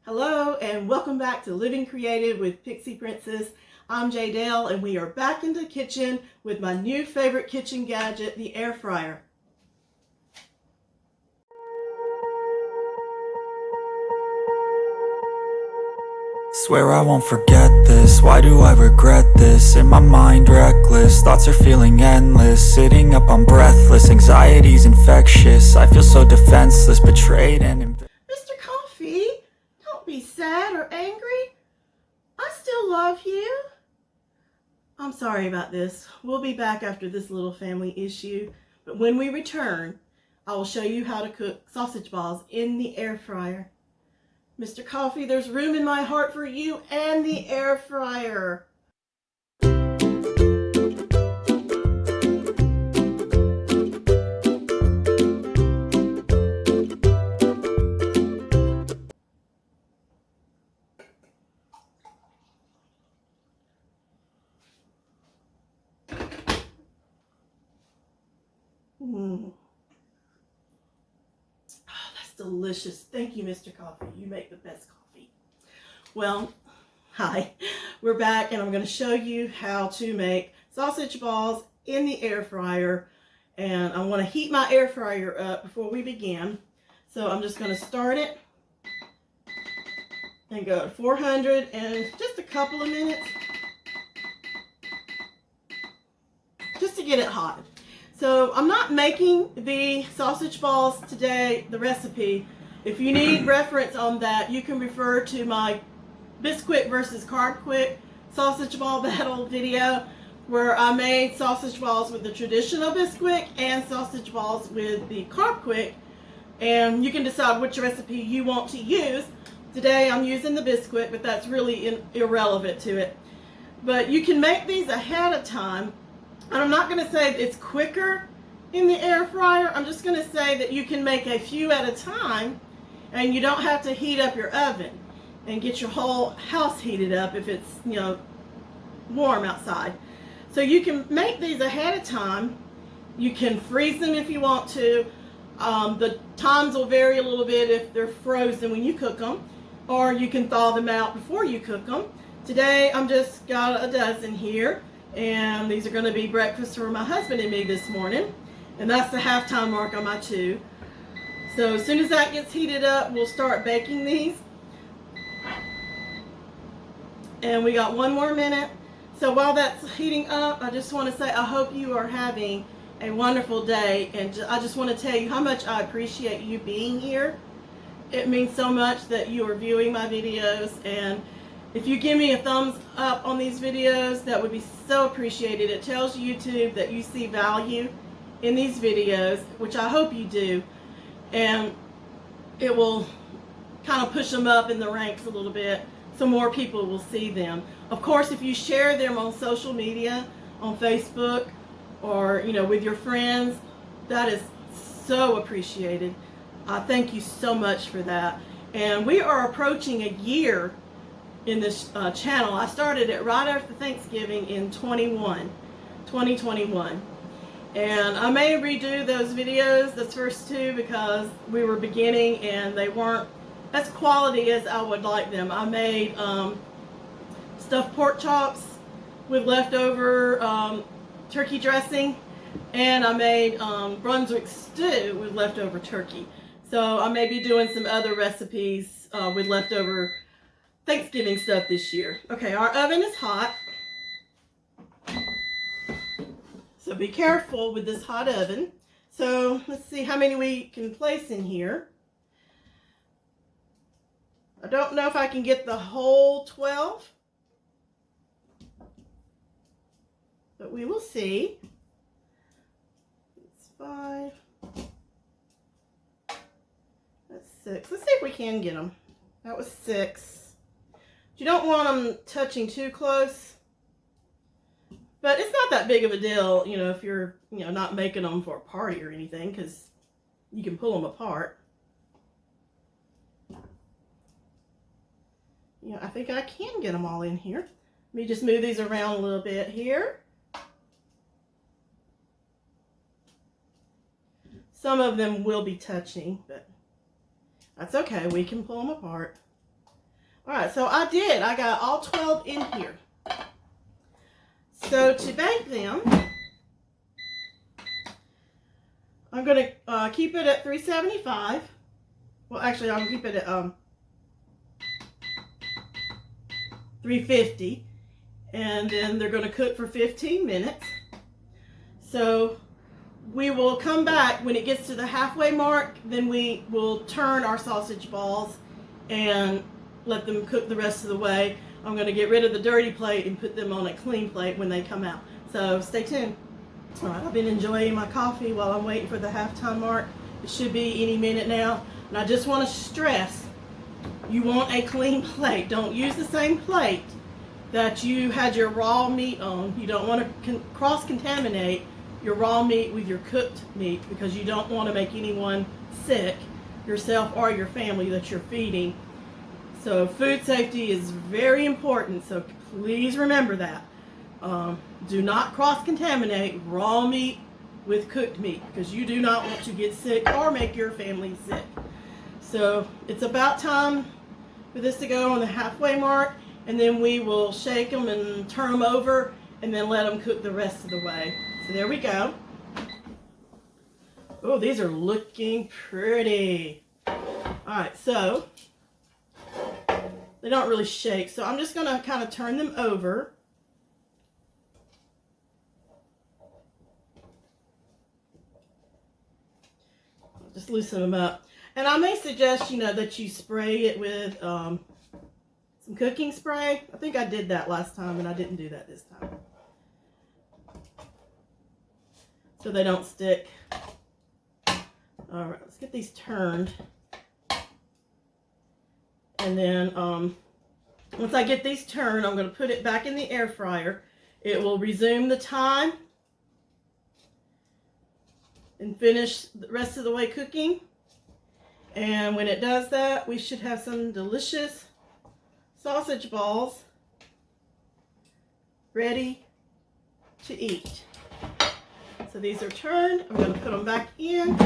Hello and welcome back to Living Creative with Pixie Princess. I'm Jaydell and we are back in the kitchen with my new favorite kitchen gadget, the air fryer. Swear I won't forget this, why do I regret this? In my mind reckless, thoughts are feeling endless. Sitting up I'm breathless, anxiety's infectious. I feel so defenseless, betrayed and Mr. Coffee, don't be sad or angry. I still love you. I'm sorry about this. We'll be back after this little family issue, but when we return, I will show you how to cook sausage balls in the air fryer. Mr. Coffee, there's room in my heart for you and the air fryer. Oh, that's delicious. Thank you, Mr. Coffee. You make the best coffee. Well, hi. We're back and I'm going to show you how to make sausage balls in the air fryer. And I want to heat my air fryer up before we begin. So I'm just going to start it and go to 400 in just a couple of minutes just to get it hot. So I'm not making the sausage balls today, the recipe. If you need reference on that, you can refer to my Bisquick versus Carbquick sausage ball battle video where I made sausage balls with the traditional Bisquick and sausage balls with the Carbquick, and you can decide which recipe you want to use. Today I'm using the Bisquick, but that's really irrelevant to it. But you can make these ahead of time. And I'm not going to say it's quicker in the air fryer. I'm just going to say that you can make a few at a time and you don't have to heat up your oven and get your whole house heated up if it's, warm outside. So you can make these ahead of time. You can freeze them if you want to. The times will vary a little bit if they're frozen when you cook them, or you can thaw them out before you cook them. Today I'm just got a dozen here. And these are going to be breakfast for my husband and me this morning. And that's the halftime mark on my 2. So as soon as that gets heated up, we'll start baking these. And we got 1 more minute. So while that's heating up, I just want to say I hope you are having a wonderful day. And I just want to tell you how much I appreciate you being here. It means so much that you are viewing my videos, and if you give me a thumbs up on these videos, that would be so appreciated. It tells YouTube that you see value in these videos, which I hope you do, and it will kind of push them up in the ranks a little bit so more people will see them. Of course, if you share them on social media, on Facebook, or with your friends, that is so appreciated. Thank you so much for that. And we are approaching a year in this channel. I started it right after Thanksgiving in 2021. And I may redo those videos, those first 2, because we were beginning and they weren't as quality as I would like them. I made stuffed pork chops with leftover turkey dressing, and I made Brunswick stew with leftover turkey. So I may be doing some other recipes with leftover Thanksgiving stuff this year. Okay, our oven is hot. So be careful with this hot oven. So let's see how many we can place in here. I don't know if I can get the whole 12, but we will see. That's 5. That's 6. Let's see if we can get them. That was 6. You don't want them touching too close, but it's not that big of a deal, if you're, not making them for a party or anything, because you can pull them apart. I think I can get them all in here. Let me just move these around a little bit here. Some of them will be touching, but that's okay. We can pull them apart. All right, so I got all 12 in here. So to bake them, I'm going to keep it at 375. Well, actually, I'm going to keep it at 350. And then they're going to cook for 15 minutes. So we will come back when it gets to the halfway mark. Then we will turn our sausage balls and let them cook the rest of the way. I'm going to get rid of the dirty plate and put them on a clean plate when they come out. So stay tuned. All right, I've been enjoying my coffee while I'm waiting for the halftime mark. It should be any minute now. And I just want to stress, you want a clean plate. Don't use the same plate that you had your raw meat on. You don't want to cross-contaminate your raw meat with your cooked meat, because you don't want to make anyone sick, yourself or your family that you're feeding. So food safety is very important, so please remember that. Do not cross-contaminate raw meat with cooked meat, because you do not want to get sick or make your family sick. So it's about time for this to go on the halfway mark, and then we will shake them and turn them over and then let them cook the rest of the way. So there we go. Oh, these are looking pretty. All right, so they don't really shake, so I'm just going to kind of turn them over. I'll just loosen them up. And I may suggest, that you spray it with some cooking spray. I think I did that last time, and I didn't do that this time, so they don't stick. All right, let's get these turned. And then once I get these turned, I'm going to put it back in the air fryer. It will resume the time and finish the rest of the way cooking. And when it does that, we should have some delicious sausage balls ready to eat. So these are turned. I'm going to put them back in.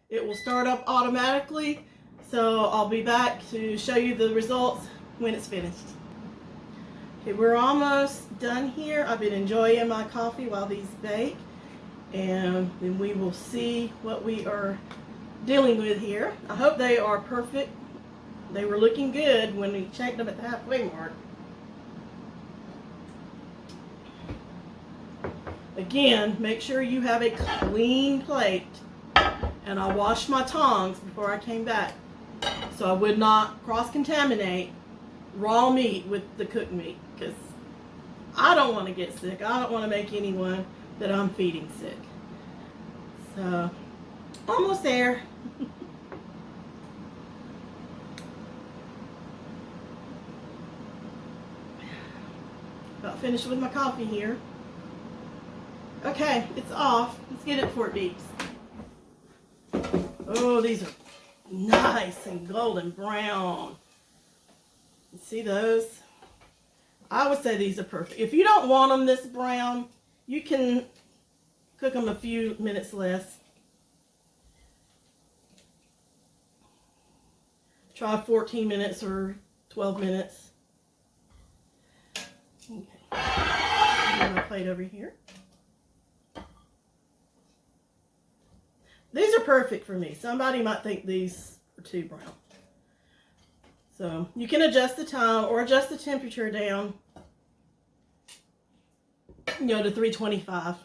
It will start up automatically. So I'll be back to show you the results when it's finished. Okay, we're almost done here. I've been enjoying my coffee while these bake. And then we will see what we are dealing with here. I hope they are perfect. They were looking good when we checked them at the halfway mark. Again, make sure you have a clean plate. And I washed my tongs before I came back, so I would not cross-contaminate raw meat with the cooked meat, because I don't want to get sick. I don't want to make anyone that I'm feeding sick. So, almost there. About finished with my coffee here. Okay, it's off. Let's get it before it beeps. Oh, these are nice and golden brown. You see those? I would say these are perfect. If you don't want them this brown, you can cook them a few minutes less. Try 14 minutes or 12 minutes. Okay. Get my plate over here. These are perfect for me. Somebody might think these are too brown. So you can adjust the time or adjust the temperature down, to 325.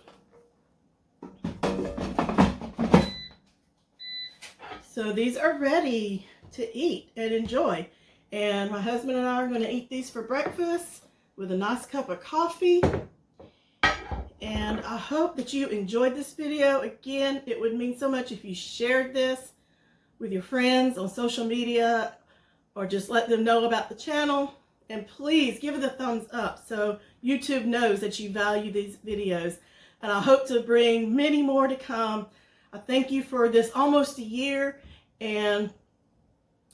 So these are ready to eat and enjoy. And my husband and I are going to eat these for breakfast with a nice cup of coffee. And I hope that you enjoyed this video. Again, it would mean so much if you shared this with your friends on social media, or just let them know about the channel. And please give it a thumbs up so YouTube knows that you value these videos. And I hope to bring many more to come. I thank you for this almost a year, and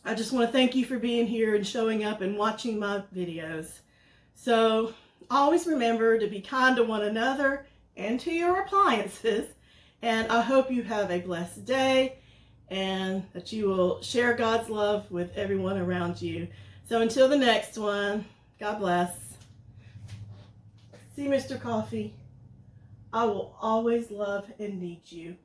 I just want to thank you for being here and showing up and watching my videos. So always remember to be kind to one another and to your appliances. And I hope you have a blessed day, and that you will share God's love with everyone around you. So until the next one, God bless. See, Mr. Coffee, I will always love and need you.